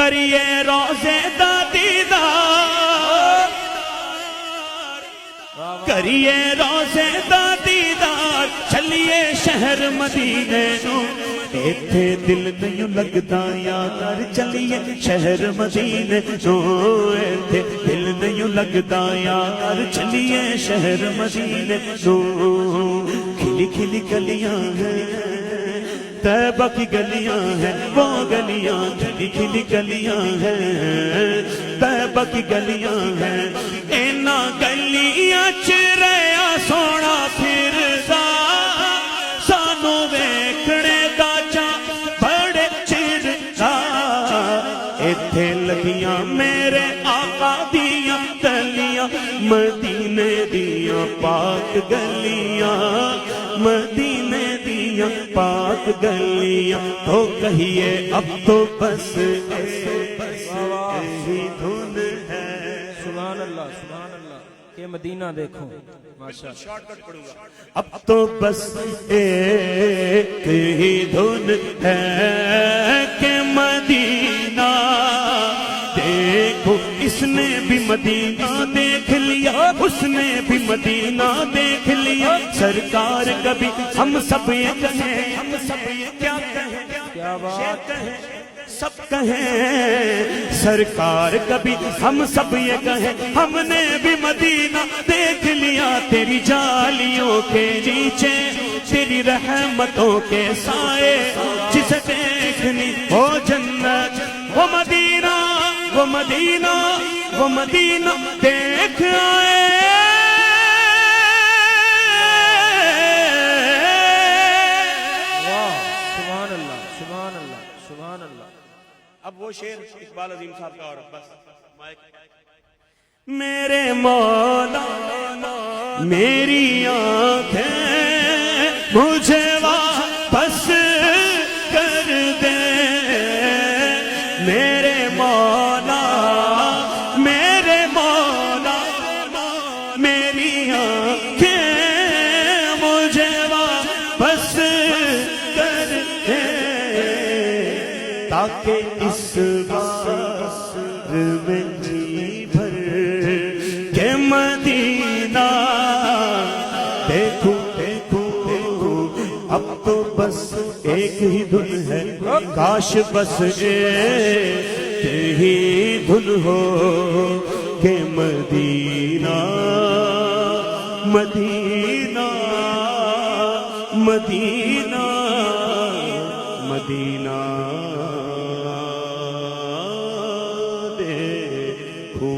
کریے روزے دا دیدار کریے روزے دا دیدار چلیے شہر مدینے نو ایتھے دل نہیں لگدا یار چلیے شہر مدینے نو ایتھے دل نہیں لگدا یار چلیے شہر مدینے نو کھلی کھلی گلیاں ہیں طیبہ کی گلیاں ہیں وہ گلیاں کھلی کھلی گلیاں ہیں طیبہ کی گلیاں ہیں اینا گلیاں چریا سونا پھردا سانو ویکھنے دا چا بڑے چردا ایتھے لگیاں میرے آقا دیاں گلیاں مدینے دیاں پاک گلیاں مدینے دیاں پاک گلیاں تو کہیے اب تو بس یہی دھن ہے سبحان اللہ کہ مدینہ دیکھو ماشاءاللہ اب تو بس ایک ہی دھن ہے کہ مدینہ دیکھو اس نے بھی مدینہ دیکھ لیا اس نے بھی مدینہ دیکھ لیا سرکار کبھی ہم سب یہ کہیں ہم سب یہ کیا کہیں کیا بات کہیں سب کہیں سرکار کبھی ہم سب یہ کہیں ہم نے بھی مدینہ دیکھ لیا تیری جالیوں کے نیچے تیری رحمتوں کے سائے جسے دیکھنی ہو جنت وہ مدینہ وہ مدینہ وہ مدینہ دیکھ آئے اب وہ شعر اقبال عظیم صاحب کا اور بس میرے مولا میری آنکھیں مجھے واپس کر دے میرے مولا میری آنکھیں مجھے واپس کر دے تاکہ اس بار میں جی بھر کے مدینہ دیکھو دیکھو اب تو بس ایک ہی دھن ہے کاش بس ایک ہی دھن ہو کہ مدینہ مدینہ مدینہ مدینہ دیکھوں